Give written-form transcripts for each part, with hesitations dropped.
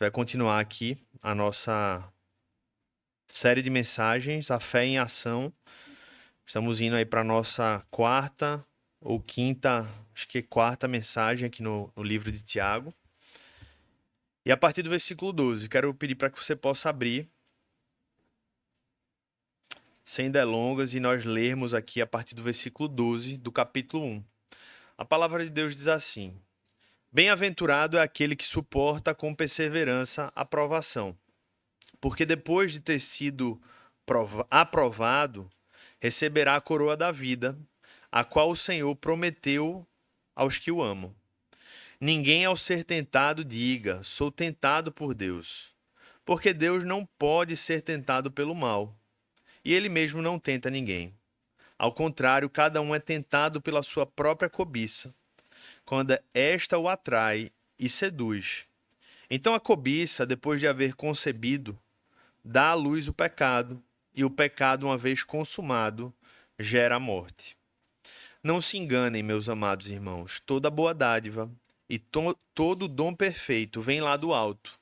vai continuar aqui a nossa série de mensagens, a fé em ação. Estamos indo aí para a nossa quarta ou quinta, acho que quarta mensagem aqui no livro de Tiago. E a partir do versículo 12, quero pedir para que você possa abrir, sem delongas, e nós lermos aqui a partir do versículo 12 do capítulo 1. A palavra de Deus diz assim: Bem-aventurado é aquele que suporta com perseverança a provação, porque depois de ter sido aprovado, receberá a coroa da vida, a qual o Senhor prometeu aos que o amam. Ninguém, ao ser tentado, diga: sou tentado por Deus, porque Deus não pode ser tentado pelo mal, e ele mesmo não tenta ninguém. Ao contrário, cada um é tentado pela sua própria cobiça, quando esta o atrai e seduz. Então a cobiça, depois de haver concebido, dá à luz o pecado, e o pecado, uma vez consumado, gera a morte. Não se enganem, meus amados irmãos, toda boa dádiva e todo dom perfeito vem lá do alto,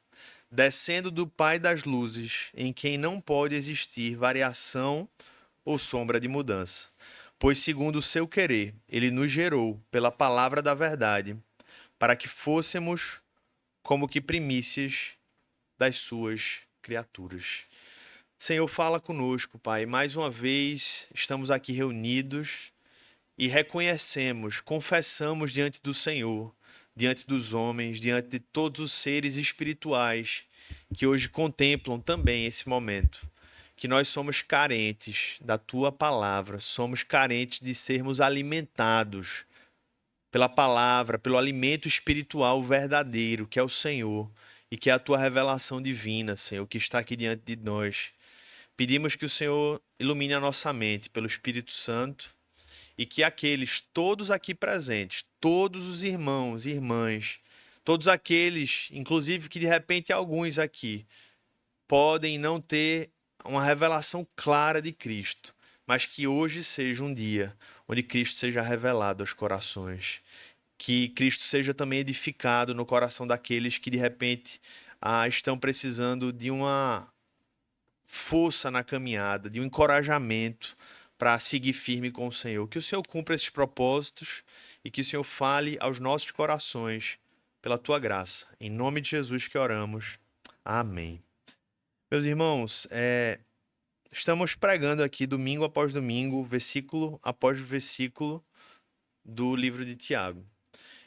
descendo do Pai das luzes, em quem não pode existir variação ou sombra de mudança. Pois, segundo o seu querer, ele nos gerou pela palavra da verdade, para que fôssemos como que primícias das suas criaturas. Senhor, fala conosco, Pai. Mais uma vez estamos aqui reunidos e reconhecemos, confessamos diante do Senhor, diante dos homens, diante de todos os seres espirituais que hoje contemplam também esse momento, que nós somos carentes da Tua palavra, somos carentes de sermos alimentados pela palavra, pelo alimento espiritual verdadeiro, que é o Senhor, e que é a Tua revelação divina, Senhor, que está aqui diante de nós. Pedimos que o Senhor ilumine a nossa mente pelo Espírito Santo e que aqueles, todos aqui presentes, todos os irmãos e irmãs, todos aqueles, inclusive que de repente alguns aqui, podem não ter uma revelação clara de Cristo, mas que hoje seja um dia onde Cristo seja revelado aos corações. Que Cristo seja também edificado no coração daqueles que de repente estão precisando de uma força na caminhada, de um encorajamento para seguir firme com o Senhor. Que o Senhor cumpra esses propósitos e que o Senhor fale aos nossos corações pela Tua graça. Em nome de Jesus que oramos. Amém. Meus irmãos, estamos pregando aqui domingo após domingo, versículo após versículo do livro de Tiago.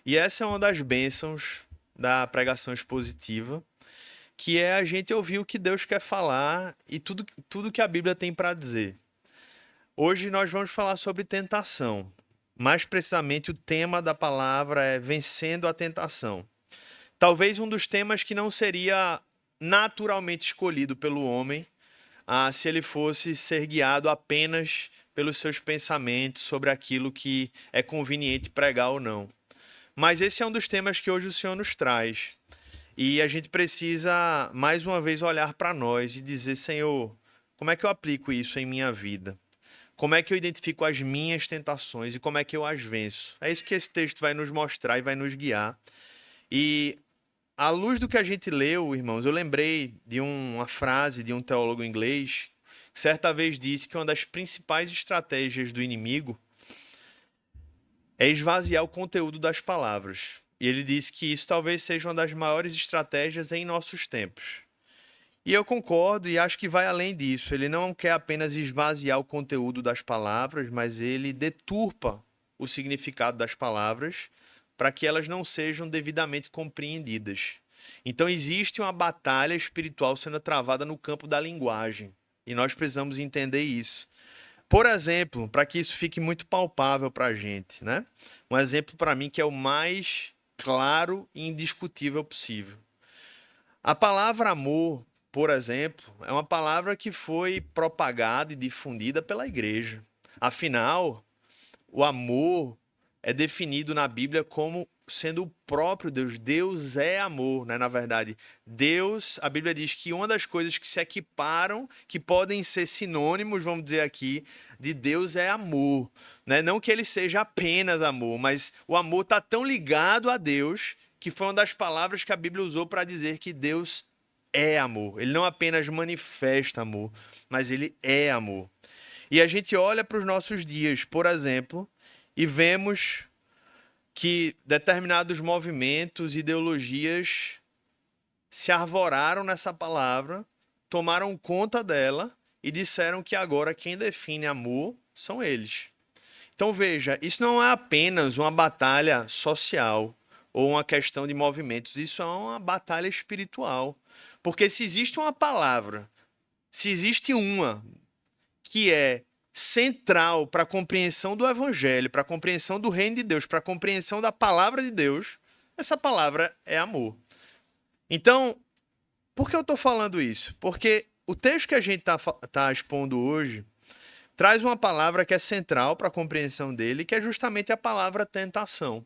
E essa é uma das bênçãos da pregação expositiva, que é a gente ouvir o que Deus quer falar e tudo que a Bíblia tem para dizer. Hoje nós vamos falar sobre tentação. Mais precisamente, o tema da palavra é vencendo a tentação. Talvez um dos temas que não seria naturalmente escolhido pelo homem, se ele fosse ser guiado apenas pelos seus pensamentos sobre aquilo que é conveniente pregar ou não. Mas esse é um dos temas que hoje o Senhor nos traz. E a gente precisa, mais uma vez, olhar para nós e dizer: Senhor, como é que eu aplico isso em minha vida? Como é que eu identifico as minhas tentações e como é que eu as venço? É isso que esse texto vai nos mostrar e vai nos guiar. E à luz do que a gente leu, irmãos, eu lembrei de uma frase de um teólogo inglês que certa vez disse que uma das principais estratégias do inimigo é esvaziar o conteúdo das palavras. E ele disse que isso talvez seja uma das maiores estratégias em nossos tempos. E eu concordo e acho que vai além disso. Ele não quer apenas esvaziar o conteúdo das palavras, mas ele deturpa o significado das palavras para que elas não sejam devidamente compreendidas. Então existe uma batalha espiritual sendo travada no campo da linguagem. E nós precisamos entender isso. Por exemplo, para que isso fique muito palpável para a gente, né? Um exemplo para mim que é o mais claro e indiscutível possível. A palavra amor, por exemplo, é uma palavra que foi propagada e difundida pela igreja. Afinal, o amor é definido na Bíblia como sendo o próprio Deus. Deus é amor, né? Na verdade, Deus, a Bíblia diz que uma das coisas que se equiparam, que podem ser sinônimos, vamos dizer aqui, de Deus é amor, né? Não que ele seja apenas amor, mas o amor está tão ligado a Deus que foi uma das palavras que a Bíblia usou para dizer que Deus é amor. Ele não apenas manifesta amor, mas ele é amor. E a gente olha para os nossos dias, por exemplo, e vemos que determinados movimentos, ideologias se arvoraram nessa palavra, tomaram conta dela e disseram que agora quem define amor são eles. Então veja, isso não é apenas uma batalha social ou uma questão de movimentos, isso é uma batalha espiritual. Porque se existe uma palavra, se existe uma que é central para a compreensão do evangelho, para a compreensão do reino de Deus, para a compreensão da palavra de Deus, essa palavra é amor. Então, por que eu estou falando isso? Porque o texto que a gente tá expondo hoje traz uma palavra que é central para a compreensão dele, que é justamente a palavra tentação.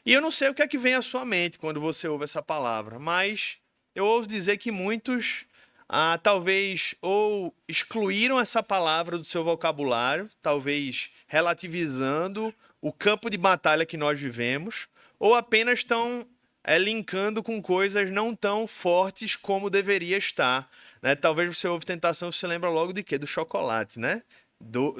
E eu não sei o que é que vem à sua mente quando você ouve essa palavra, mas eu ouso dizer que muitos talvez ou excluíram essa palavra do seu vocabulário, talvez relativizando o campo de batalha que nós vivemos, ou apenas estão linkando com coisas não tão fortes como deveria estar. Né? Talvez você ouve tentação, você lembra logo de quê? Do chocolate, né?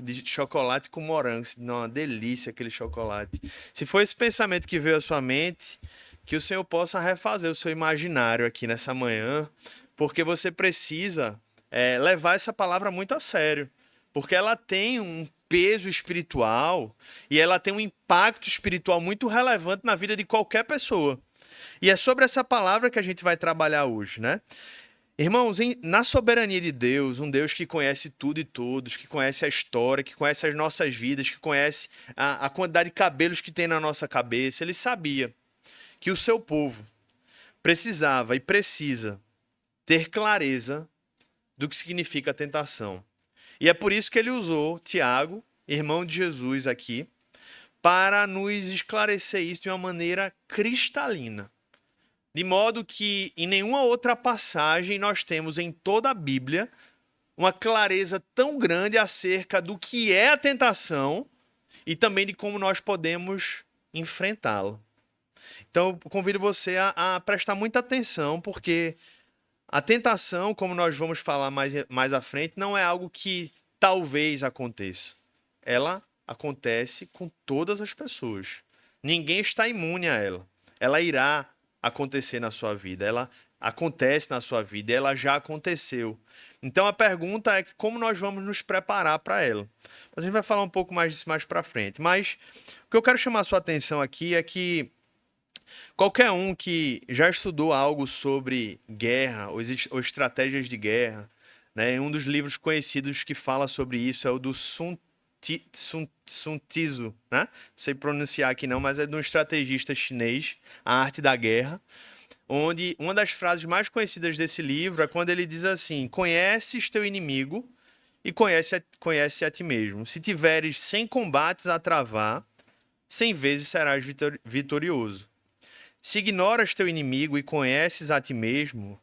De chocolate com morango. Não, uma delícia aquele chocolate. Se for esse pensamento que veio à sua mente, que o Senhor possa refazer o seu imaginário aqui nessa manhã, porque você precisa levar essa palavra muito a sério, porque ela tem um peso espiritual e ela tem um impacto espiritual muito relevante na vida de qualquer pessoa. E é sobre essa palavra que a gente vai trabalhar hoje, né? Irmãos, na soberania de Deus, um Deus que conhece tudo e todos, que conhece a história, que conhece as nossas vidas, que conhece a quantidade de cabelos que tem na nossa cabeça, ele sabia que o seu povo precisava e precisa ter clareza do que significa a tentação. E é por isso que ele usou Tiago, irmão de Jesus aqui, para nos esclarecer isso de uma maneira cristalina. De modo que em nenhuma outra passagem nós temos em toda a Bíblia uma clareza tão grande acerca do que é a tentação e também de como nós podemos enfrentá-la. Então, eu convido você a prestar muita atenção, porque a tentação, como nós vamos falar mais à frente, não é algo que talvez aconteça. Ela acontece com todas as pessoas. Ninguém está imune a ela. Ela irá acontecer na sua vida. Ela acontece na sua vida. Ela já aconteceu. Então a pergunta é como nós vamos nos preparar para ela. Mas a gente vai falar um pouco mais disso mais para frente. Mas o que eu quero chamar a sua atenção aqui é que qualquer um que já estudou algo sobre guerra ou estratégias de guerra, né, um dos livros conhecidos que fala sobre isso é o do Sun Tzu, né? Não sei pronunciar aqui não, mas é de um estrategista chinês, A Arte da Guerra, onde uma das frases mais conhecidas desse livro é quando ele diz assim: conheces teu inimigo e conhece a ti mesmo. Se tiveres 100 combates a travar, 100 vezes serás vitorioso. Se ignoras teu inimigo e conheces a ti mesmo,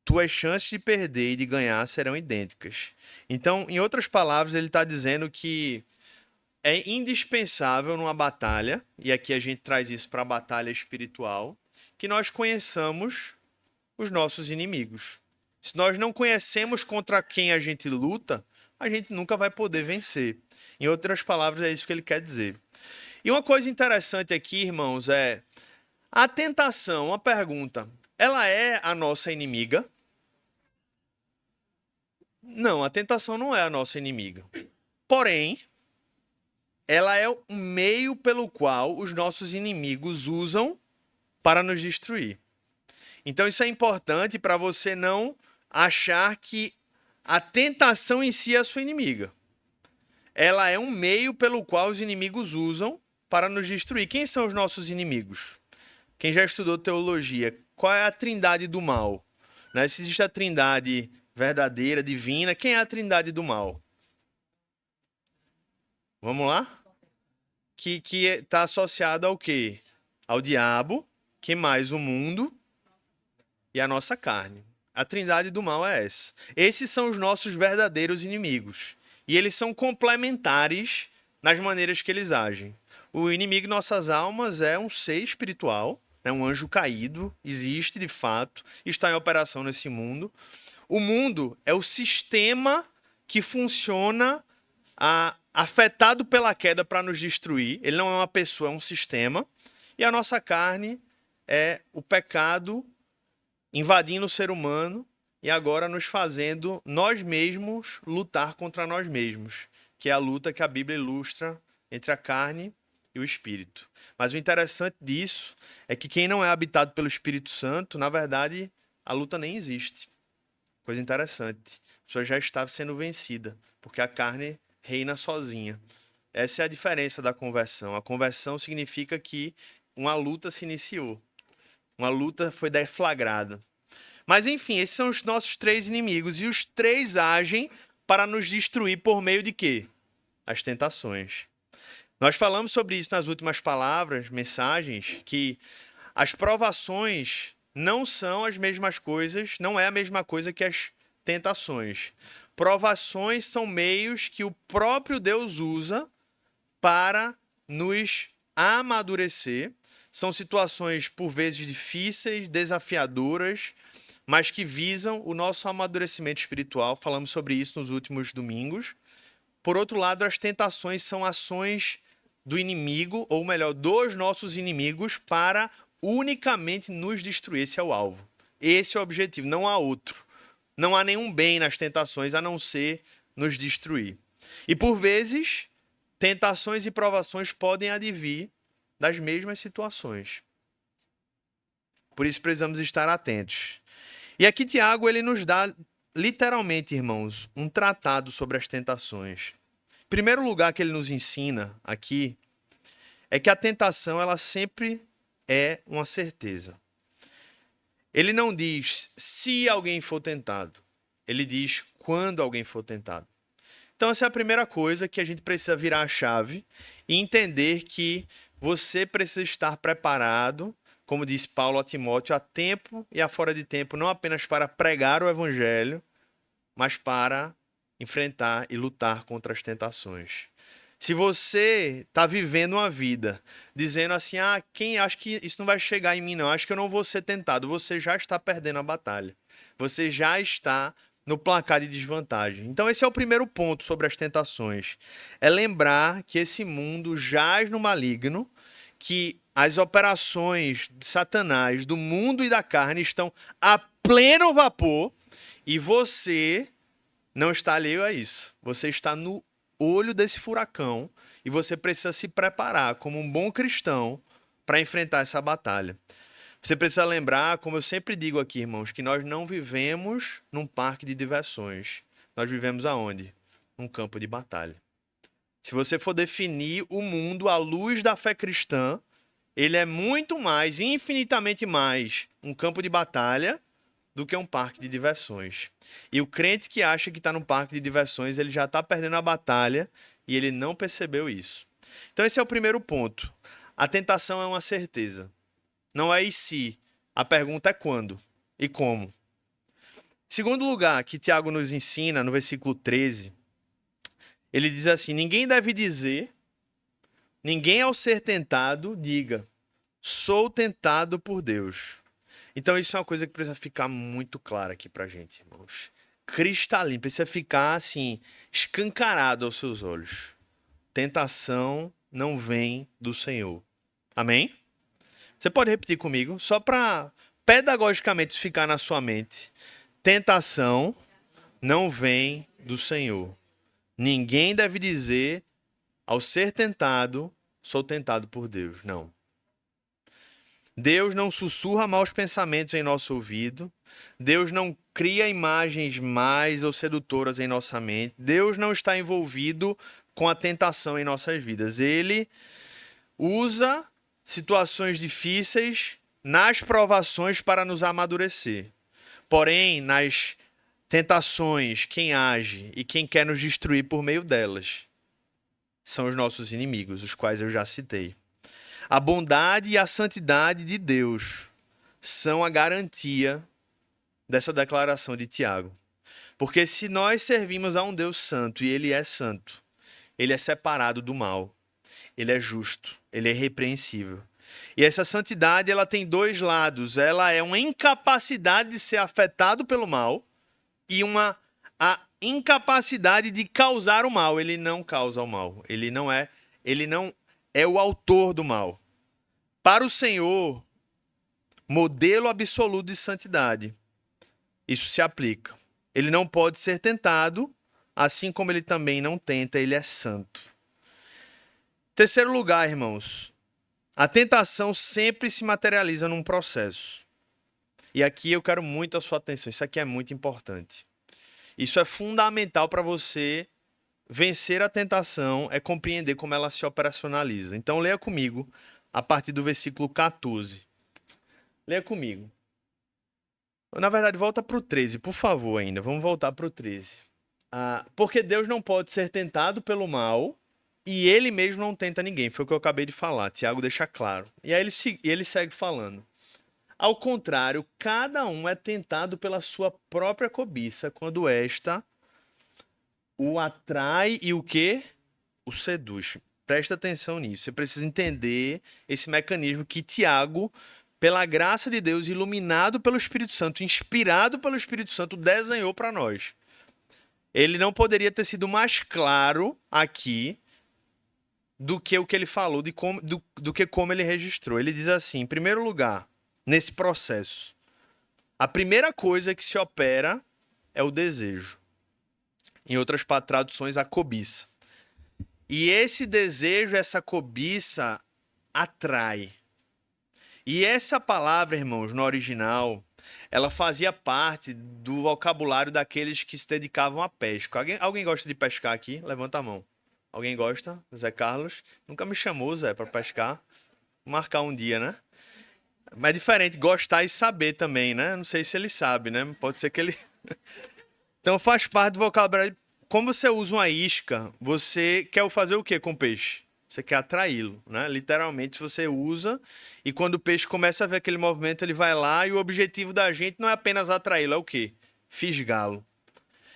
tuas chances de perder e de ganhar serão idênticas. Então, em outras palavras, ele está dizendo que é indispensável numa batalha, e aqui a gente traz isso para a batalha espiritual, que nós conheçamos os nossos inimigos. Se nós não conhecemos contra quem a gente luta, a gente nunca vai poder vencer. Em outras palavras, é isso que ele quer dizer. E uma coisa interessante aqui, irmãos, é a tentação, uma pergunta, ela é a nossa inimiga? Não, a tentação não é a nossa inimiga. Porém, ela é o meio pelo qual os nossos inimigos usam para nos destruir. Então isso é importante para você não achar que a tentação em si é a sua inimiga. Ela é um meio pelo qual os inimigos usam para nos destruir. Quem são os nossos inimigos? Quem já estudou teologia, qual é a trindade do mal? Né? Se existe a trindade verdadeira, divina, quem é a trindade do mal? Vamos lá? Que está associada ao quê? Ao diabo, que mais? O mundo e a nossa carne. A trindade do mal é essa. Esses são os nossos verdadeiros inimigos. E eles são complementares nas maneiras que eles agem. O inimigo de nossas almas é um ser espiritual, né? Um anjo caído existe de fato, está em operação nesse mundo. O mundo é o sistema que funciona afetado pela queda para nos destruir. Ele não é uma pessoa, é um sistema. E a nossa carne é o pecado invadindo o ser humano e agora nos fazendo nós mesmos lutar contra nós mesmos, que é a luta que a Bíblia ilustra entre a carne e o Espírito. Mas o interessante disso é que quem não é habitado pelo Espírito Santo, na verdade, a luta nem existe. Coisa interessante. A pessoa já está sendo vencida, porque a carne reina sozinha. Essa é a diferença da conversão. A conversão significa que uma luta se iniciou. Uma luta foi deflagrada. Mas, enfim, esses são os nossos três inimigos. E os três agem para nos destruir por meio de quê? As tentações. Nós falamos sobre isso nas últimas palavras, mensagens, que as provações não são as mesmas coisas, não é a mesma coisa que as tentações. Provações são meios que o próprio Deus usa para nos amadurecer. São situações, por vezes, difíceis, desafiadoras, mas que visam o nosso amadurecimento espiritual. Falamos sobre isso nos últimos domingos. Por outro lado, as tentações são ações do inimigo, ou melhor, dos nossos inimigos, para unicamente nos destruir. Esse é o alvo. Esse é o objetivo, não há outro. Não há nenhum bem nas tentações a não ser nos destruir. E por vezes, tentações e provações podem advir das mesmas situações. Por isso precisamos estar atentos. E aqui Tiago, ele nos dá, literalmente, irmãos, um tratado sobre as tentações. Em primeiro lugar que ele nos ensina aqui é que a tentação, ela sempre é uma certeza. Ele não diz se alguém for tentado. Ele diz quando alguém for tentado. Então, essa é a primeira coisa que a gente precisa virar a chave e entender que você precisa estar preparado, como diz Paulo a Timóteo, a tempo e a fora de tempo, não apenas para pregar o evangelho, mas para enfrentar e lutar contra as tentações. Se você está vivendo uma vida dizendo assim, acho que isso não vai chegar em mim não, acho que eu não vou ser tentado, você já está perdendo a batalha. Você já está no placar de desvantagem. Então esse é o primeiro ponto sobre as tentações. É lembrar que esse mundo jaz no maligno, que as operações de Satanás, do mundo e da carne estão a pleno vapor e você não está alheio a isso. Você está no olho desse furacão e você precisa se preparar como um bom cristão para enfrentar essa batalha. Você precisa lembrar, como eu sempre digo aqui, irmãos, que nós não vivemos num parque de diversões. Nós vivemos aonde? Num campo de batalha. Se você for definir o mundo à luz da fé cristã, ele é muito mais, infinitamente mais, um campo de batalha do que um parque de diversões. E o crente que acha que está num parque de diversões, ele já está perdendo a batalha e ele não percebeu isso. Então esse é o primeiro ponto. A tentação é uma certeza. Não é e se. A pergunta é quando e como. Segundo lugar, que Tiago nos ensina, no versículo 13, ele diz assim, ninguém ao ser tentado, diga, sou tentado por Deus. Então isso é uma coisa que precisa ficar muito clara aqui pra gente, irmãos. Cristalino, precisa ficar assim, escancarado aos seus olhos. Tentação não vem do Senhor. Amém? Você pode repetir comigo, só para pedagogicamente ficar na sua mente. Tentação não vem do Senhor. Ninguém deve dizer, ao ser tentado, sou tentado por Deus. Não. Deus não sussurra maus pensamentos em nosso ouvido. Deus não cria imagens mais ou sedutoras em nossa mente. Deus não está envolvido com a tentação em nossas vidas. Ele usa situações difíceis nas provações para nos amadurecer. Porém, nas tentações, quem age e quem quer nos destruir por meio delas são os nossos inimigos, os quais eu já citei. A bondade e a santidade de Deus são a garantia dessa declaração de Tiago. Porque se nós servimos a um Deus santo, e Ele é santo, Ele é separado do mal, Ele é justo, Ele é irrepreensível. E essa santidade, ela tem dois lados. Ela é uma incapacidade de ser afetado pelo mal e a incapacidade de causar o mal. Ele não causa o mal. Ele não é o autor do mal. Para o Senhor, modelo absoluto de santidade, isso se aplica. Ele não pode ser tentado, assim como ele também não tenta, ele é santo. Terceiro lugar, irmãos, a tentação sempre se materializa num processo. E aqui eu quero muito a sua atenção, isso aqui é muito importante. Isso é fundamental para você vencer a tentação, é compreender como ela se operacionaliza. Então leia comigo a partir do versículo 14. Leia comigo. Na verdade, volta para o 13, por favor, ainda. Vamos voltar para o 13. Porque Deus não pode ser tentado pelo mal e ele mesmo não tenta ninguém. Foi o que eu acabei de falar. Tiago deixa claro. E aí ele segue falando. Ao contrário, cada um é tentado pela sua própria cobiça, quando esta o atrai e o quê? O seduz. Presta atenção nisso. Você precisa entender esse mecanismo que Tiago, pela graça de Deus, iluminado pelo Espírito Santo, inspirado pelo Espírito Santo, desenhou para nós. Ele não poderia ter sido mais claro aqui do que o que ele falou, do que como ele registrou. Ele diz assim, em primeiro lugar, nesse processo, a primeira coisa que se opera é o desejo. Em outras traduções, a cobiça. E esse desejo, essa cobiça, atrai. E essa palavra, irmãos, no original, ela fazia parte do vocabulário daqueles que se dedicavam à pesca. Alguém gosta de pescar aqui? Levanta a mão. Alguém gosta? Zé Carlos? Nunca me chamou, Zé, para pescar. Vou marcar um dia, né? Mas é diferente gostar e saber também, né? Não sei se ele sabe, né? Pode ser que ele... Então faz parte do vocabulário. Como você usa uma isca, você quer fazer o que com o peixe? Você quer atraí-lo, né? Literalmente você usa e quando o peixe começa a ver aquele movimento, ele vai lá e o objetivo da gente não é apenas atraí-lo, é o quê? Fisgá-lo.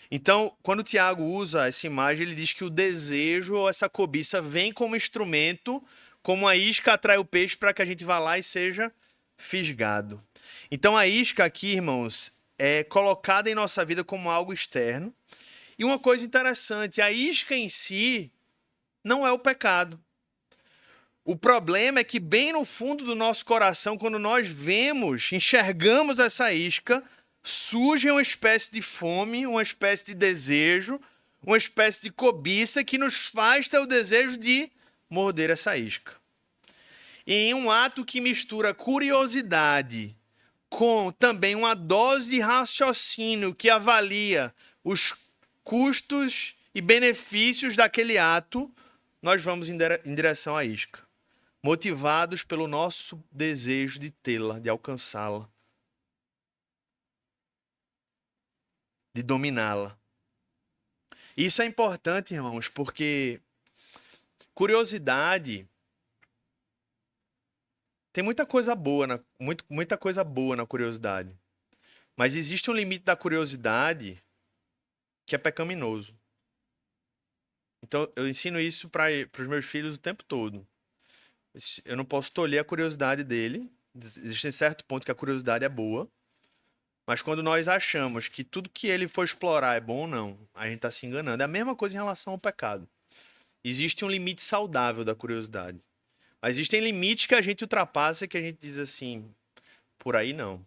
Então, quando o Tiago usa essa imagem, ele diz que o desejo ou essa cobiça vem como instrumento, como a isca atrai o peixe para que a gente vá lá e seja fisgado. Então, a isca aqui, irmãos, é colocada em nossa vida como algo externo. E uma coisa interessante, a isca em si não é o pecado. O problema é que bem no fundo do nosso coração, quando nós enxergamos essa isca, surge uma espécie de fome, uma espécie de desejo, uma espécie de cobiça que nos faz ter o desejo de morder essa isca. E em um ato que mistura curiosidade com também uma dose de raciocínio que avalia os custos e benefícios daquele ato, nós vamos em direção à isca, motivados pelo nosso desejo de tê-la, de alcançá-la, de dominá-la. Isso é importante, irmãos, porque curiosidade tem muita coisa boa, muita coisa boa na curiosidade. Mas existe um limite da curiosidade que é pecaminoso. Então, eu ensino isso para os meus filhos o tempo todo. Eu não posso tolher a curiosidade dele. Existe um certo ponto que a curiosidade é boa. Mas quando nós achamos que tudo que ele for explorar é bom ou não, a gente está se enganando. É a mesma coisa em relação ao pecado. Existe um limite saudável da curiosidade. Mas existem limites que a gente ultrapassa e que a gente diz assim, por aí não.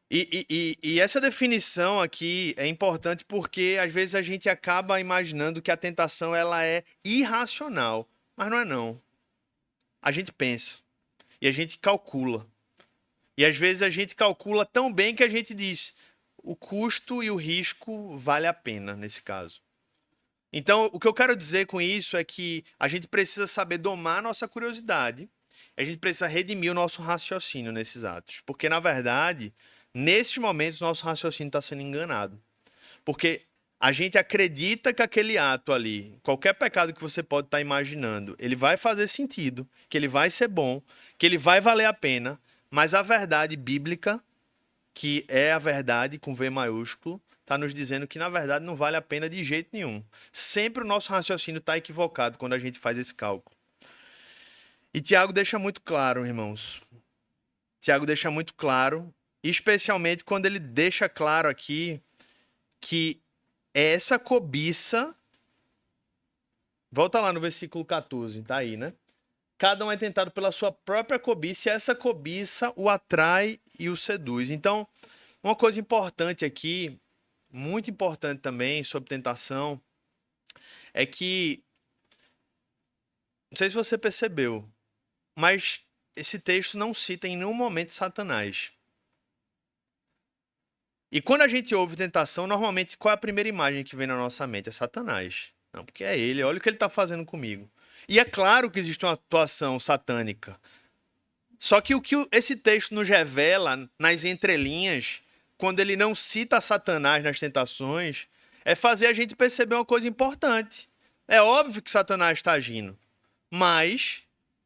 E essa definição aqui é importante porque às vezes a gente acaba imaginando que a tentação ela é irracional, mas não é não. A gente pensa e a gente calcula. E às vezes a gente calcula tão bem que a gente diz o custo e o risco vale a pena nesse caso. Então, o que eu quero dizer com isso é que a gente precisa saber domar a nossa curiosidade, a gente precisa redimir o nosso raciocínio nesses atos. Porque, na verdade, nesses momentos, nosso raciocínio está sendo enganado. Porque a gente acredita que aquele ato ali, qualquer pecado que você pode estar imaginando, ele vai fazer sentido, que ele vai ser bom, que ele vai valer a pena, mas a verdade bíblica, que é a verdade com V maiúsculo, está nos dizendo que, na verdade, não vale a pena de jeito nenhum. Sempre o nosso raciocínio está equivocado quando a gente faz esse cálculo. E Tiago deixa muito claro, irmãos. Tiago deixa muito claro, especialmente quando ele deixa claro aqui que essa cobiça. Volta lá no versículo 14, tá aí, né? Cada um é tentado pela sua própria cobiça, e essa cobiça o atrai e o seduz. Então, uma coisa importante aqui, muito importante também sobre tentação, é que, não sei se você percebeu, mas esse texto não cita em nenhum momento Satanás. E quando a gente ouve tentação, normalmente qual é a primeira imagem que vem na nossa mente? É Satanás. Não, porque é ele, olha o que ele está fazendo comigo. E é claro que existe uma atuação satânica. Só que o que esse texto nos revela nas entrelinhas, quando ele não cita Satanás nas tentações, é fazer a gente perceber uma coisa importante. É óbvio que Satanás está agindo, mas,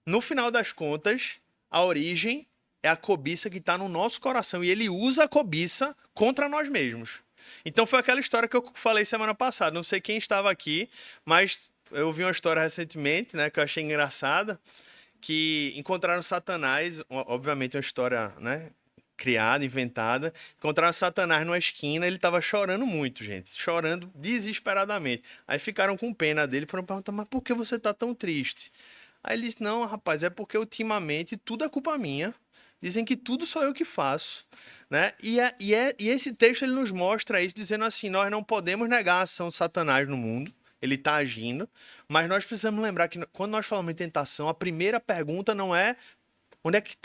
no final das contas, a origem é a cobiça que está no nosso coração e ele usa a cobiça contra nós mesmos. Então foi aquela história que eu falei semana passada. Não sei quem estava aqui, mas eu vi uma história recentemente, né, que eu achei engraçada, que encontraram Satanás, obviamente uma história, né, criada, inventada. Encontraram Satanás numa esquina, ele estava chorando muito, gente, chorando desesperadamente. Aí ficaram com pena dele e foram perguntar, mas por que você está tão triste? Aí ele disse, não, rapaz, é porque ultimamente tudo é culpa minha. Dizem que tudo sou eu que faço, né? E esse texto ele nos mostra isso, dizendo assim, nós não podemos negar a ação de Satanás no mundo, ele está agindo, mas nós precisamos lembrar que quando nós falamos em tentação, a primeira pergunta não é onde é que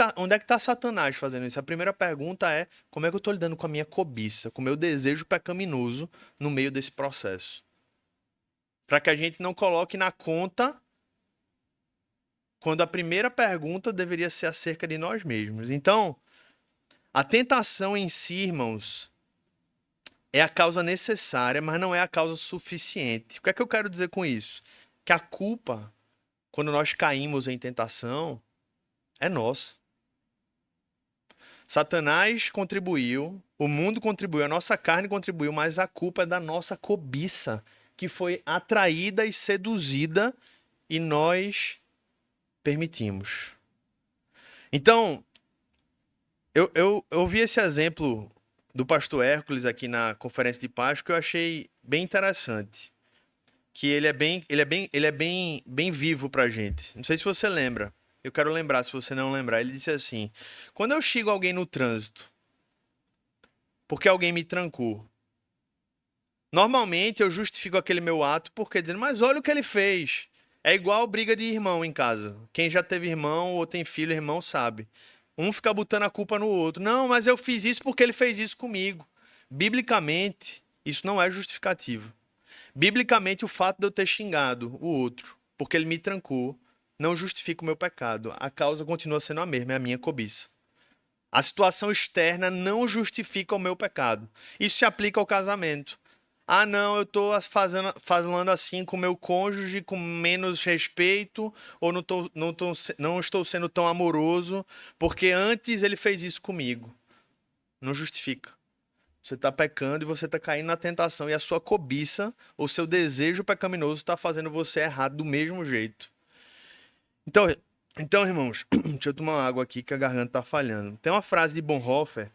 tá Satanás fazendo isso? A primeira pergunta é como é que eu estou lidando com a minha cobiça, com o meu desejo pecaminoso no meio desse processo. Para que a gente não coloque na conta quando a primeira pergunta deveria ser acerca de nós mesmos. Então, a tentação em si, irmãos, é a causa necessária, mas não é a causa suficiente. O que é que eu quero dizer com isso? Que a culpa, quando nós caímos em tentação, é nossa. Satanás contribuiu, o mundo contribuiu, a nossa carne contribuiu, mas a culpa é da nossa cobiça, que foi atraída e seduzida e nós permitimos. Então, eu vi esse exemplo do pastor Hércules aqui na conferência de Páscoa que eu achei bem interessante. Que ele é bem vivo pra gente. Não sei se você lembra. Eu quero lembrar, se você não lembrar. Ele disse assim: quando eu xingo alguém no trânsito, porque alguém me trancou, normalmente eu justifico aquele meu ato porque dizendo, mas olha o que ele fez. É igual briga de irmão em casa. Quem já teve irmão ou tem filho, irmão sabe. Um fica botando a culpa no outro. Não, mas eu fiz isso porque ele fez isso comigo. Biblicamente, isso não é justificativo. Biblicamente, o fato de eu ter xingado o outro porque ele me trancou não justifica o meu pecado. A causa continua sendo a mesma, é a minha cobiça. A situação externa não justifica o meu pecado. Isso se aplica ao casamento. Ah, não, eu estou falando assim com meu cônjuge com menos respeito, ou não estou sendo tão amoroso, porque antes ele fez isso comigo. Não justifica. Você está pecando e você está caindo na tentação, e a sua cobiça, ou seu desejo pecaminoso, está fazendo você errado do mesmo jeito. Então, irmãos, deixa eu tomar uma água aqui que a garganta está falhando. Tem uma frase de Bonhoeffer,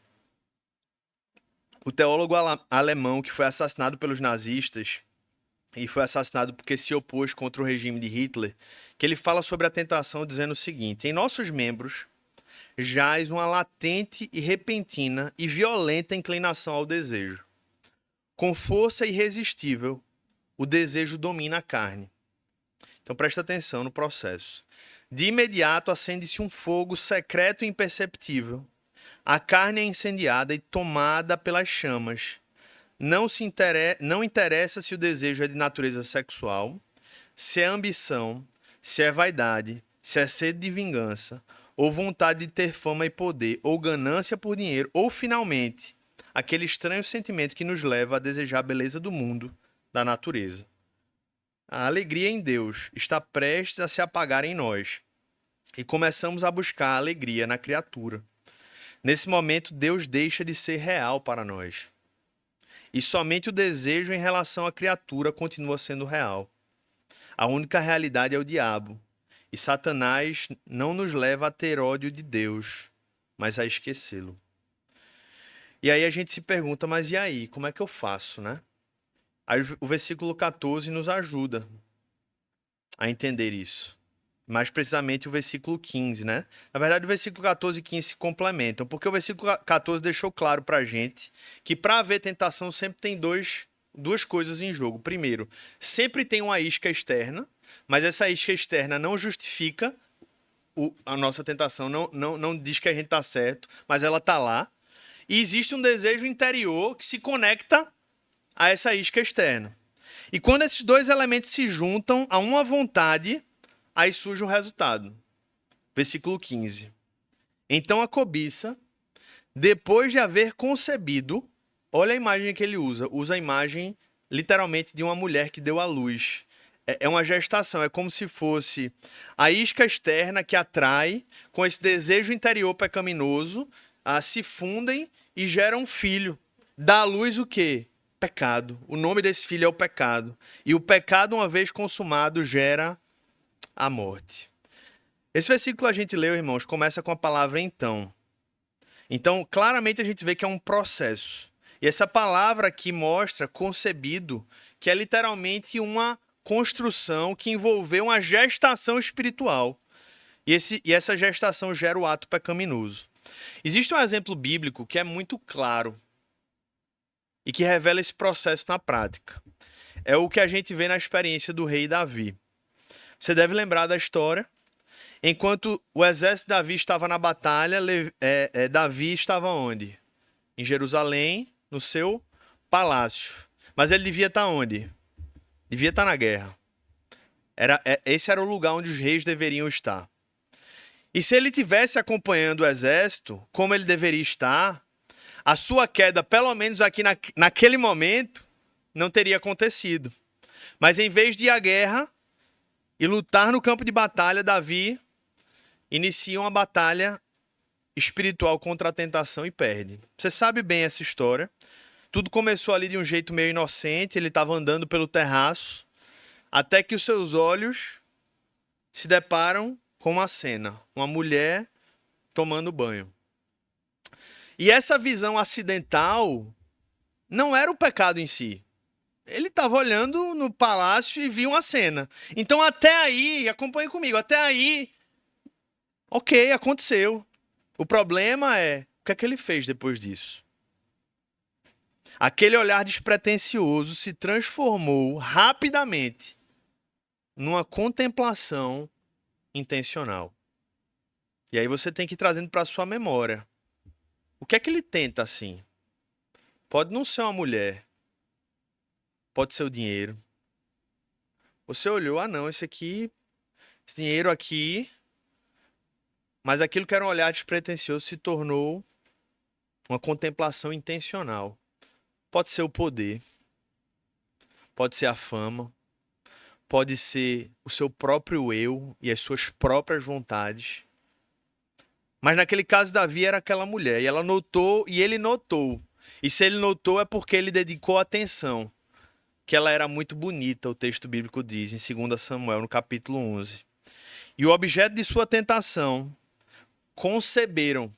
o teólogo alemão que foi assassinado pelos nazistas e foi assassinado porque se opôs contra o regime de Hitler, que ele fala sobre a tentação dizendo o seguinte: em nossos membros jaz uma latente e repentina e violenta inclinação ao desejo. Com força irresistível, o desejo domina a carne. Então presta atenção no processo. De imediato acende-se um fogo secreto e imperceptível. A carne é incendiada e tomada pelas chamas. Não interessa se o desejo é de natureza sexual, se é ambição, se é vaidade, se é sede de vingança, ou vontade de ter fama e poder, ou ganância por dinheiro, ou, finalmente, aquele estranho sentimento que nos leva a desejar a beleza do mundo, da natureza. A alegria em Deus está prestes a se apagar em nós, e começamos a buscar a alegria na criatura. Nesse momento, Deus deixa de ser real para nós. E somente o desejo em relação à criatura continua sendo real. A única realidade é o diabo. E Satanás não nos leva a ter ódio de Deus, mas a esquecê-lo. E aí a gente se pergunta, mas e aí? Como é que eu faço, né? Aí o versículo 14 nos ajuda a entender isso. Mais precisamente o versículo 15, né? Na verdade, o versículo 14 e 15 se complementam, porque o versículo 14 deixou claro pra gente que para haver tentação sempre tem duas coisas em jogo. Primeiro, sempre tem uma isca externa, mas essa isca externa não justifica a nossa tentação, não diz que a gente tá certo, mas ela tá lá. E existe um desejo interior que se conecta a essa isca externa. E quando esses dois elementos se juntam a uma vontade, aí surge o resultado. Versículo 15. Então a cobiça, depois de haver concebido, olha a imagem que ele usa a imagem literalmente de uma mulher que deu à luz. É uma gestação, é como se fosse a isca externa que atrai, com esse desejo interior pecaminoso, se fundem e geram um filho. Dá à luz o quê? Pecado. O nome desse filho é o pecado. E o pecado, uma vez consumado, gera a morte. Esse versículo a gente leu, irmãos, começa com a palavra então. Então, claramente a gente vê que é um processo. E essa palavra aqui mostra concebido, que é literalmente uma construção que envolveu uma gestação espiritual. E essa gestação gera o ato pecaminoso. Existe um exemplo bíblico que é muito claro e que revela esse processo na prática. É o que a gente vê na experiência do rei Davi. Você deve lembrar da história. Enquanto o exército de Davi estava na batalha, Davi estava onde? Em Jerusalém, no seu palácio. Mas ele devia estar onde? Devia estar na guerra. Esse era o lugar onde os reis deveriam estar. E se ele tivesse acompanhando o exército, como ele deveria estar, a sua queda, pelo menos aqui naquele momento, não teria acontecido. Mas em vez de ir à guerra e lutar no campo de batalha, Davi inicia uma batalha espiritual contra a tentação e perde. Você sabe bem essa história. Tudo começou ali de um jeito meio inocente, ele estava andando pelo terraço, até que os seus olhos se deparam com uma cena, uma mulher tomando banho. E essa visão acidental não era o pecado em si. Ele estava olhando no palácio e viu uma cena. Então até aí, acompanhe comigo, até aí, ok, aconteceu. O problema é, o que é que ele fez depois disso? Aquele olhar despretensioso se transformou rapidamente numa contemplação intencional. E aí você tem que ir trazendo para a sua memória. O que é que ele tenta assim? Pode não ser uma mulher. Pode ser o dinheiro. Você olhou, não, esse dinheiro aqui, mas aquilo que era um olhar despretensioso se tornou uma contemplação intencional. Pode ser o poder, pode ser a fama, pode ser o seu próprio eu e as suas próprias vontades. Mas naquele caso, Davi era aquela mulher, e ela notou, e ele notou. E se ele notou é porque ele dedicou atenção, que ela era muito bonita, o texto bíblico diz, em 2 Samuel, no capítulo 11. E o objeto de sua tentação conceberam,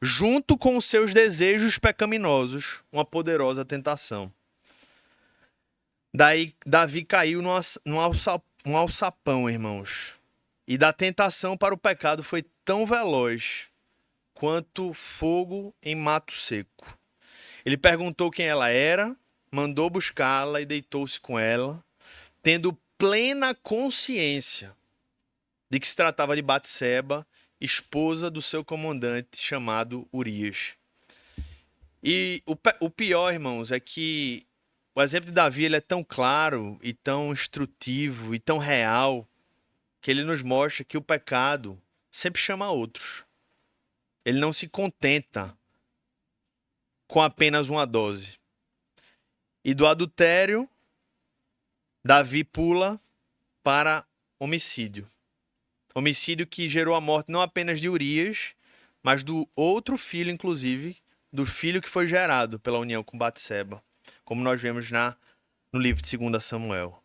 junto com os seus desejos pecaminosos, uma poderosa tentação. Daí Davi caiu num alçapão, irmãos. E da tentação para o pecado foi tão veloz quanto fogo em mato seco. Ele perguntou quem ela era, mandou buscá-la e deitou-se com ela, tendo plena consciência de que se tratava de Batseba, esposa do seu comandante chamado Urias. E o pior, irmãos, é que o exemplo de Davi ele é tão claro e tão instrutivo e tão real que ele nos mostra que o pecado sempre chama outros. Ele não se contenta com apenas uma dose. E do adultério, Davi pula para homicídio. Homicídio que gerou a morte não apenas de Urias, mas do outro filho, inclusive, do filho que foi gerado pela união com Batseba, como nós vemos no livro de 2 Samuel.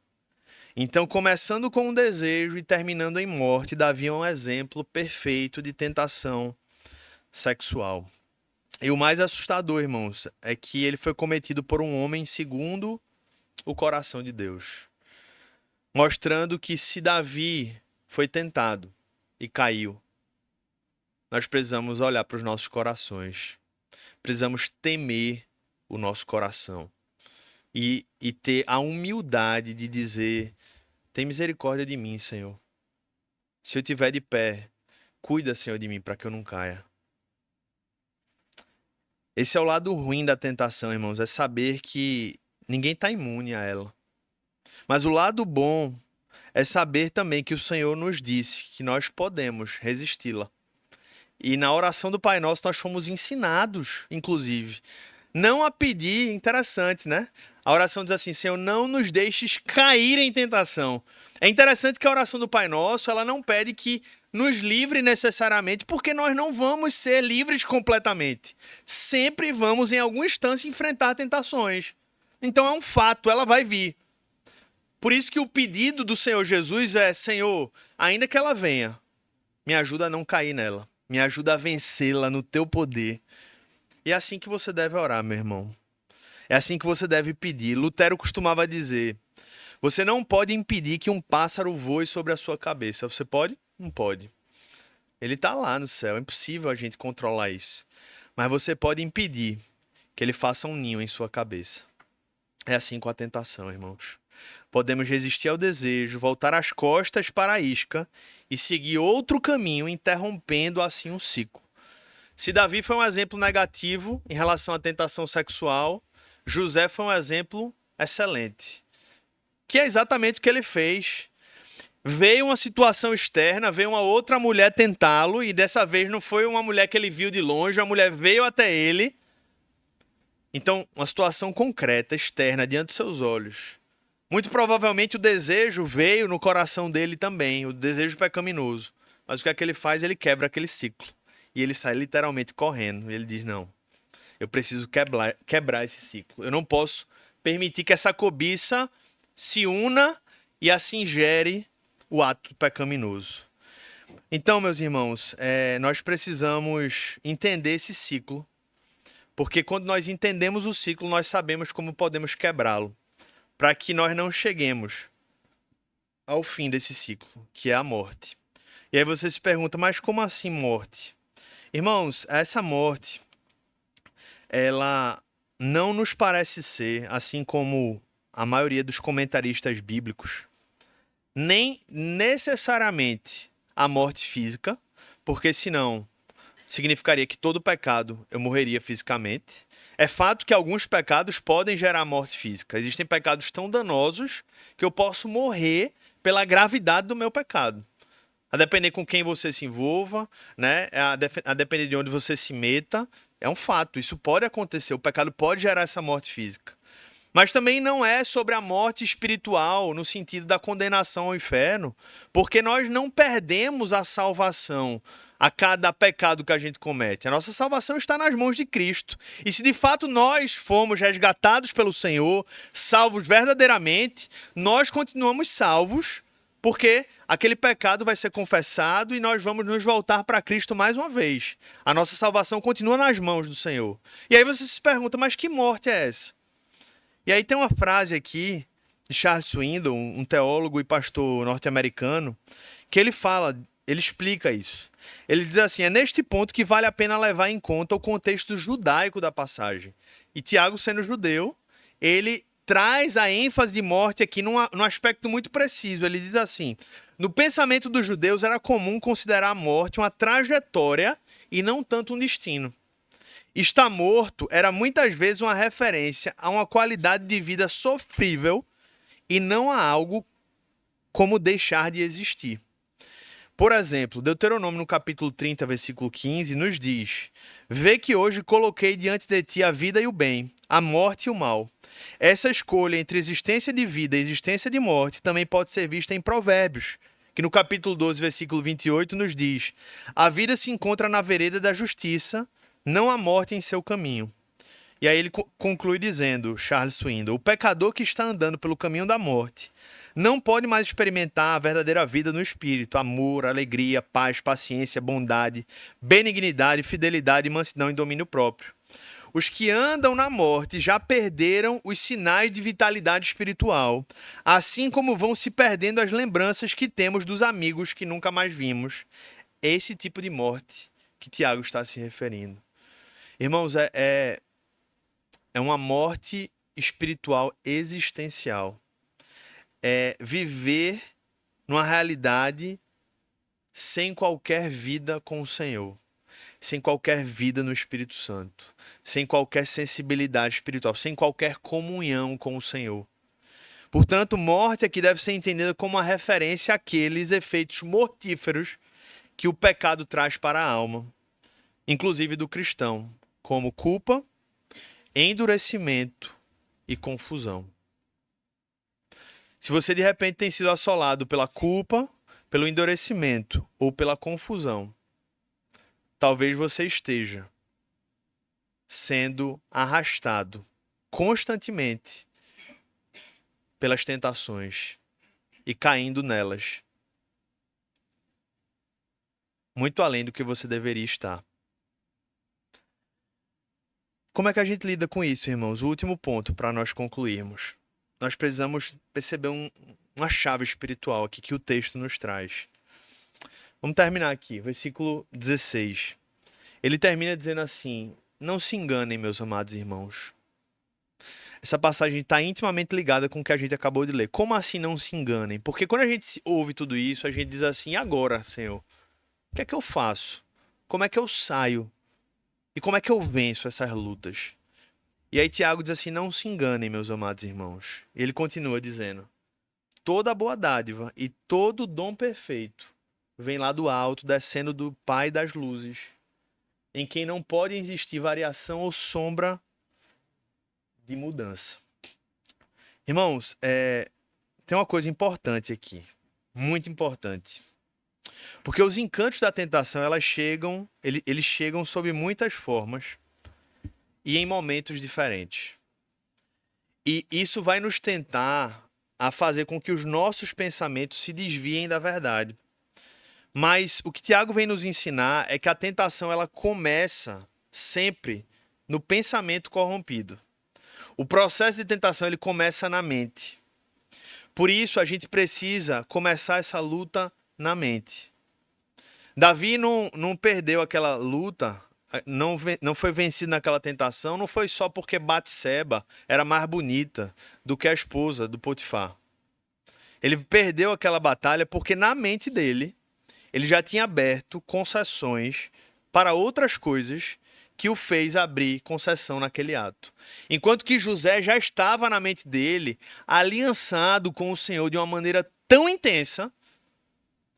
Então, começando com um desejo e terminando em morte, Davi é um exemplo perfeito de tentação sexual. E o mais assustador, irmãos, é que ele foi cometido por um homem segundo o coração de Deus. Mostrando que se Davi foi tentado e caiu, nós precisamos olhar para os nossos corações. Precisamos temer o nosso coração. E ter a humildade de dizer: tem misericórdia de mim, Senhor. Se eu estiver de pé, cuida, Senhor, de mim para que eu não caia. Esse é o lado ruim da tentação, irmãos, é saber que ninguém está imune a ela. Mas o lado bom é saber também que o Senhor nos disse que nós podemos resisti-la. E na oração do Pai Nosso nós fomos ensinados, inclusive, não a pedir, interessante, né? A oração diz assim: Senhor, não nos deixes cair em tentação. É interessante que a oração do Pai Nosso, ela não pede que nos livre necessariamente, porque nós não vamos ser livres completamente. Sempre vamos, em alguma instância, enfrentar tentações. Então é um fato, ela vai vir. Por isso que o pedido do Senhor Jesus é: Senhor, ainda que ela venha, me ajuda a não cair nela. Me ajuda a vencê-la no teu poder. E é assim que você deve orar, meu irmão. É assim que você deve pedir. Lutero costumava dizer: você não pode impedir que um pássaro voe sobre a sua cabeça. Você pode? Não pode. Ele está lá no céu. É impossível a gente controlar isso. Mas você pode impedir que ele faça um ninho em sua cabeça. É assim com a tentação, irmãos. Podemos resistir ao desejo, voltar as costas para a isca e seguir outro caminho, interrompendo assim um ciclo. Se Davi foi um exemplo negativo em relação à tentação sexual, José foi um exemplo excelente. Que é exatamente o que ele fez. Veio uma situação externa, veio uma outra mulher tentá-lo, e dessa vez não foi uma mulher que ele viu de longe, a mulher veio até ele. Então, uma situação concreta, externa, diante dos seus olhos. Muito provavelmente o desejo veio no coração dele também, o desejo pecaminoso. Mas o que é que ele faz? Ele quebra aquele ciclo. E ele sai literalmente correndo. Ele diz: não, eu preciso quebrar esse ciclo. Eu não posso permitir que essa cobiça se una e assim gere o ato pecaminoso. Então, meus irmãos, nós precisamos entender esse ciclo. Porque quando nós entendemos o ciclo, nós sabemos como podemos quebrá-lo. Para que nós não cheguemos ao fim desse ciclo, que é a morte. E aí você se pergunta: mas como assim morte? Irmãos, essa morte, ela não nos parece ser, assim como a maioria dos comentaristas bíblicos, nem necessariamente a morte física, porque senão significaria que todo pecado eu morreria fisicamente. É fato que alguns pecados podem gerar morte física. Existem pecados tão danosos que eu posso morrer pela gravidade do meu pecado. A depender com quem você se envolva, né? A depender de onde você se meta, é um fato. Isso pode acontecer. O pecado pode gerar essa morte física. Mas também não é sobre a morte espiritual, no sentido da condenação ao inferno, porque nós não perdemos a salvação a cada pecado que a gente comete. A nossa salvação está nas mãos de Cristo. E se de fato nós fomos resgatados pelo Senhor, salvos verdadeiramente, nós continuamos salvos, porque aquele pecado vai ser confessado e nós vamos nos voltar para Cristo mais uma vez. A nossa salvação continua nas mãos do Senhor. E aí você se pergunta: mas que morte é essa? E aí tem uma frase aqui de Charles Swindoll, um teólogo e pastor norte-americano, que ele explica isso. Ele diz assim: é neste ponto que vale a pena levar em conta o contexto judaico da passagem. E Tiago, sendo judeu, ele traz a ênfase de morte aqui num aspecto muito preciso. Ele diz assim: no pensamento dos judeus era comum considerar a morte uma trajetória e não tanto um destino. Estar morto era muitas vezes uma referência a uma qualidade de vida sofrível e não a algo como deixar de existir. Por exemplo, Deuteronômio no capítulo 30, versículo 15, nos diz: vê que hoje coloquei diante de ti a vida e o bem, a morte e o mal. Essa escolha entre existência de vida e existência de morte também pode ser vista em Provérbios, que no capítulo 12, versículo 28, nos diz: a vida se encontra na vereda da justiça, não a morte em seu caminho. E aí ele conclui dizendo, Charles Swindoll: o pecador que está andando pelo caminho da morte não pode mais experimentar a verdadeira vida no Espírito, amor, alegria, paz, paciência, bondade, benignidade, fidelidade, mansidão e domínio próprio. Os que andam na morte já perderam os sinais de vitalidade espiritual, assim como vão se perdendo as lembranças que temos dos amigos que nunca mais vimos. Esse tipo de morte que Tiago está se referindo. Irmãos, é uma morte espiritual existencial. É viver numa realidade sem qualquer vida com o Senhor, sem qualquer vida no Espírito Santo, sem qualquer sensibilidade espiritual, sem qualquer comunhão com o Senhor. Portanto, morte aqui deve ser entendida como uma referência àqueles efeitos mortíferos que o pecado traz para a alma, inclusive do cristão, como culpa, endurecimento e confusão. Se você de repente tem sido assolado pela culpa, pelo endurecimento ou pela confusão, talvez você esteja sendo arrastado constantemente pelas tentações e caindo nelas, muito além do que você deveria estar. Como é que a gente lida com isso, irmãos? O último ponto para nós concluirmos. Nós precisamos perceber uma chave espiritual aqui que o texto nos traz. Vamos terminar aqui, versículo 16. Ele termina dizendo assim: não se enganem, meus amados irmãos. Essa passagem está intimamente ligada com o que a gente acabou de ler. Como assim não se enganem? Porque quando a gente ouve tudo isso, a gente diz assim: e agora, Senhor? O que é que eu faço? Como é que eu saio? E como é que eu venço essas lutas? E aí Tiago diz assim: não se enganem, meus amados irmãos. E ele continua dizendo: toda boa dádiva e todo dom perfeito vem lá do alto, descendo do Pai das luzes, em quem não pode existir variação ou sombra de mudança. Irmãos, tem uma coisa importante aqui, muito importante. Porque os encantos da tentação, eles chegam sob muitas formas e em momentos diferentes. E isso vai nos tentar a fazer com que os nossos pensamentos se desviem da verdade. Mas o que Tiago vem nos ensinar é que a tentação ela começa sempre no pensamento corrompido. O processo de tentação ele começa na mente. Por isso a gente precisa começar essa luta na mente. Davi não perdeu aquela luta, não foi vencido naquela tentação, não foi só porque Batseba era mais bonita do que a esposa do Potifar. Ele perdeu aquela batalha porque na mente dele, ele já tinha aberto concessões para outras coisas que o fez abrir concessão naquele ato. Enquanto que José já estava na mente dele, aliançado com o Senhor de uma maneira tão intensa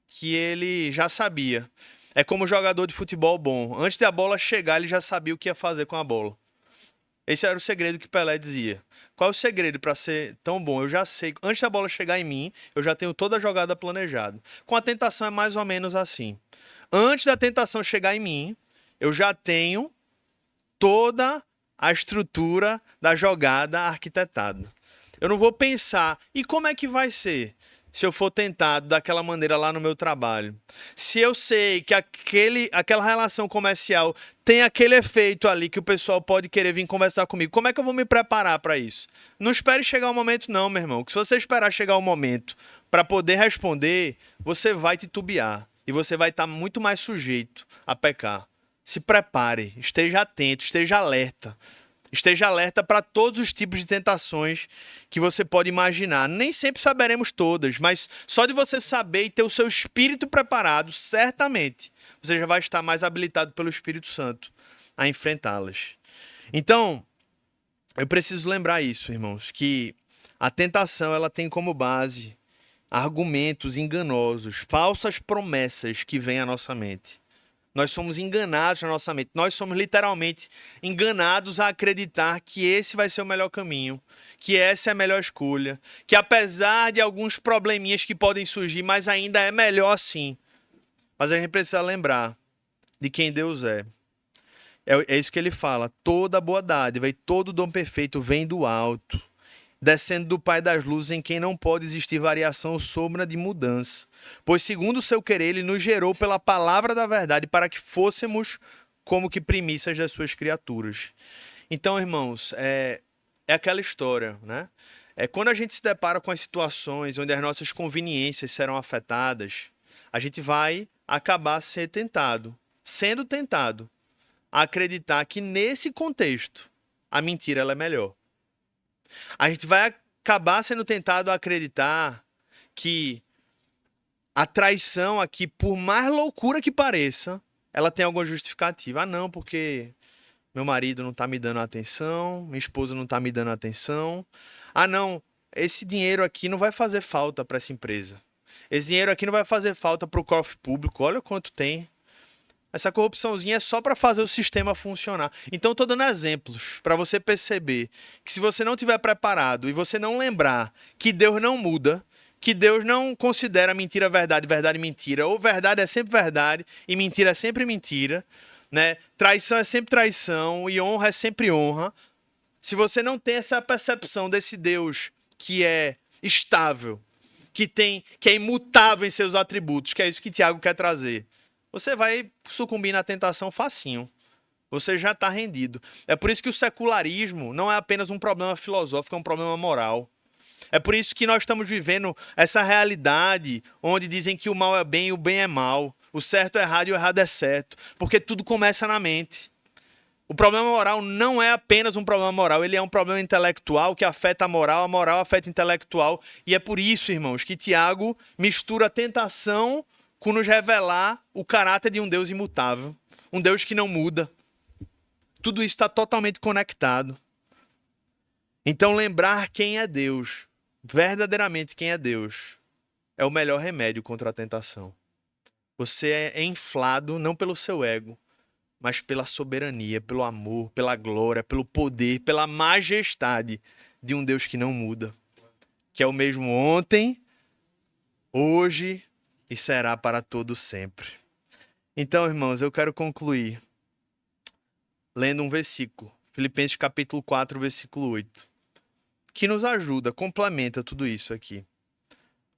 que ele já sabia. É como jogador de futebol bom. Antes da bola chegar, ele já sabia o que ia fazer com a bola. Esse era o segredo que Pelé dizia. Qual é o segredo para ser tão bom? Eu já sei. Antes da bola chegar em mim, eu já tenho toda a jogada planejada. Com a tentação é mais ou menos assim. Antes da tentação chegar em mim, eu já tenho toda a estrutura da jogada arquitetada. Eu não vou pensar, e como é que vai ser se eu for tentado daquela maneira lá no meu trabalho? Se eu sei que aquela relação comercial tem aquele efeito ali que o pessoal pode querer vir conversar comigo, como é que eu vou me preparar para isso? Não espere chegar o momento não, meu irmão. Se você esperar chegar o momento para poder responder, você vai titubear e você vai estar muito mais sujeito a pecar. Se prepare, esteja atento, esteja alerta. Esteja alerta para todos os tipos de tentações que você pode imaginar. Nem sempre saberemos todas, mas só de você saber e ter o seu espírito preparado, certamente, você já vai estar mais habilitado pelo Espírito Santo a enfrentá-las. Então, eu preciso lembrar isso, irmãos, que a tentação ela tem como base argumentos enganosos, falsas promessas que vêm à nossa mente. Nós somos enganados na nossa mente. Nós somos literalmente enganados a acreditar que esse vai ser o melhor caminho, que essa é a melhor escolha, que apesar de alguns probleminhas que podem surgir, mas ainda é melhor assim. Mas a gente precisa lembrar de quem Deus é. É isso que ele fala. Toda boa dádiva e todo dom perfeito vem do alto, descendo do Pai das luzes, em quem não pode existir variação ou sombra de mudança. Pois, segundo o seu querer, ele nos gerou pela palavra da verdade, para que fôssemos como que primícias das suas criaturas. Então, irmãos, é aquela história, né? Quando a gente se depara com as situações onde as nossas conveniências serão afetadas, a gente vai acabar sendo tentado a acreditar que nesse contexto a mentira ela é melhor. A gente vai acabar sendo tentado a acreditar que a traição aqui, por mais loucura que pareça, ela tem alguma justificativa. Ah, não, porque meu marido não está me dando atenção, minha esposa não está me dando atenção. Ah, não, esse dinheiro aqui não vai fazer falta para essa empresa. Esse dinheiro aqui não vai fazer falta para o cofre público. Olha quanto tem. Essa corrupçãozinha é só para fazer o sistema funcionar. Então, estou dando exemplos para você perceber que se você não estiver preparado e você não lembrar que Deus não muda, que Deus não considera mentira verdade, verdade mentira, ou verdade é sempre verdade e mentira é sempre mentira, né? Traição é sempre traição e honra é sempre honra. Se você não tem essa percepção desse Deus que é estável, que é imutável em seus atributos, que é isso que Tiago quer trazer, você vai sucumbir na tentação facinho. Você já está rendido. É por isso que o secularismo não é apenas um problema filosófico, é um problema moral. É por isso que nós estamos vivendo essa realidade onde dizem que o mal é bem e o bem é mal. O certo é errado e o errado é certo. Porque tudo começa na mente. O problema moral não é apenas um problema moral, ele é um problema intelectual que afeta a moral afeta a intelectual. E é por isso, irmãos, que Tiago mistura a tentação com nos revelar o caráter de um Deus imutável, um Deus que não muda. Tudo isso está totalmente conectado. Então, lembrar quem é Deus, verdadeiramente quem é Deus, é o melhor remédio contra a tentação. Você é inflado não pelo seu ego, mas pela soberania, pelo amor, pela glória, pelo poder, pela majestade de um Deus que não muda, que é o mesmo ontem, hoje e será para todo sempre. Então, irmãos, eu quero concluir lendo um versículo, Filipenses capítulo 4, versículo 8, que nos ajuda, complementa tudo isso aqui.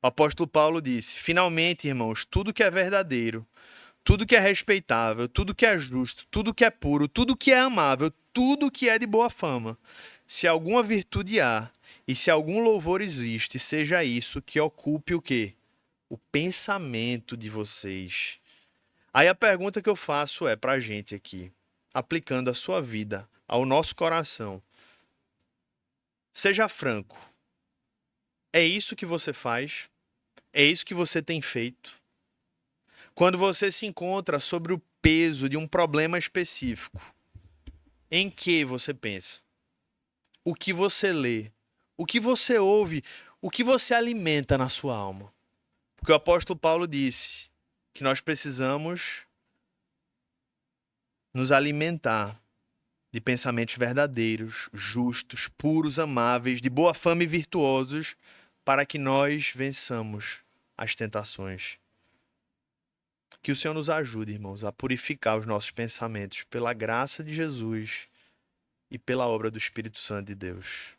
O apóstolo Paulo disse: finalmente, irmãos, tudo que é verdadeiro, tudo que é respeitável, tudo que é justo, tudo que é puro, tudo que é amável, tudo que é de boa fama, se alguma virtude há e se algum louvor existe, seja isso que ocupe o quê? O pensamento de vocês. Aí a pergunta que eu faço é pra gente aqui, aplicando a sua vida ao nosso coração. Seja franco. É isso que você faz? É isso que você tem feito? Quando você se encontra sobre o peso de um problema específico, em que você pensa? O que você lê? O que você ouve? O que você alimenta na sua alma? Porque o apóstolo Paulo disse que nós precisamos nos alimentar de pensamentos verdadeiros, justos, puros, amáveis, de boa fama e virtuosos, para que nós vençamos as tentações. Que o Senhor nos ajude, irmãos, a purificar os nossos pensamentos pela graça de Jesus e pela obra do Espírito Santo de Deus.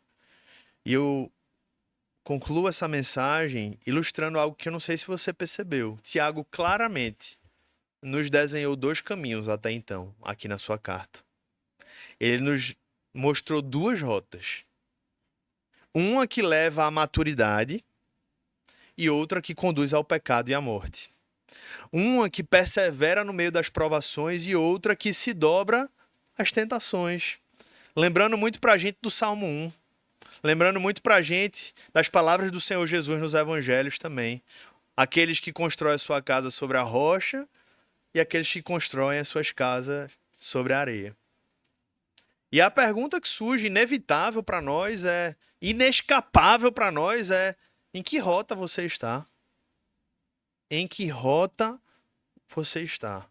E eu concluo essa mensagem ilustrando algo que eu não sei se você percebeu. Tiago claramente nos desenhou dois caminhos até então, aqui na sua carta. Ele nos mostrou duas rotas. Uma que leva à maturidade e outra que conduz ao pecado e à morte. Uma que persevera no meio das provações e outra que se dobra às tentações. Lembrando muito pra gente do Salmo 1. Lembrando muito pra gente das palavras do Senhor Jesus nos evangelhos também. Aqueles que constroem a sua casa sobre a rocha e aqueles que constroem as suas casas sobre a areia. E a pergunta que surge, inevitável para nós, inescapável para nós, em que rota você está? Em que rota você está?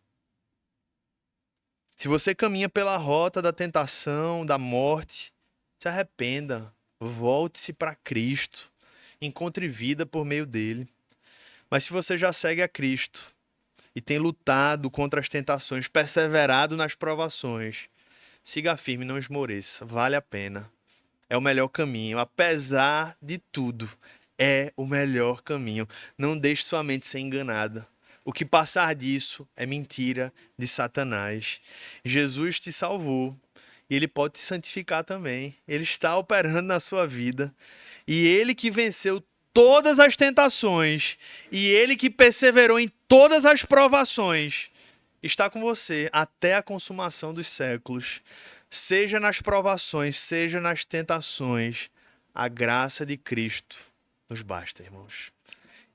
Se você caminha pela rota da tentação, da morte, se arrependa, volte-se para Cristo, encontre vida por meio dele. Mas se você já segue a Cristo e tem lutado contra as tentações, perseverado nas provações, siga firme, não esmoreça, vale a pena. é o melhor caminho. Apesar de tudo, é o melhor caminho. Não deixe sua mente ser enganada. O que passar disso é mentira de Satanás. Jesus te salvou e ele pode te santificar também. Ele está operando na sua vida. E ele que venceu todas as tentações e ele que perseverou em todas as provações está com você até a consumação dos séculos. Seja nas provações, seja nas tentações, a graça de Cristo nos basta, irmãos.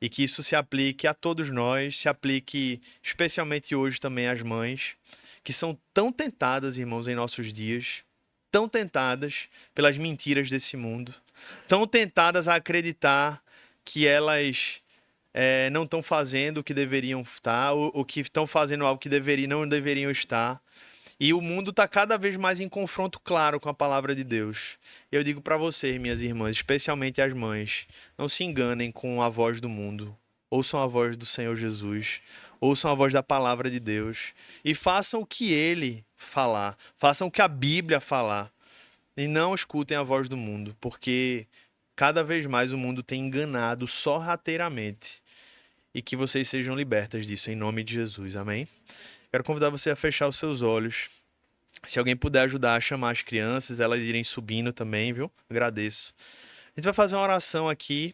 E que isso se aplique a todos nós, se aplique especialmente hoje também às mães, que são tão tentadas, irmãos, em nossos dias, tão tentadas pelas mentiras desse mundo, tão tentadas a acreditar que elas não estão fazendo o que deveriam estar, ou que estão fazendo algo que não deveriam estar. E o mundo está cada vez mais em confronto claro com a palavra de Deus. Eu digo para vocês, minhas irmãs, especialmente as mães, não se enganem com a voz do mundo. Ouçam a voz do Senhor Jesus. Ouçam a voz da palavra de Deus. E façam o que Ele falar. Façam o que a Bíblia falar. E não escutem a voz do mundo, porque cada vez mais o mundo tem enganado sorrateiramente. E que vocês sejam libertas disso, em nome de Jesus. Amém? Quero convidar você a fechar os seus olhos. Se alguém puder ajudar a chamar as crianças, elas irem subindo também, viu? Agradeço. A gente vai fazer uma oração aqui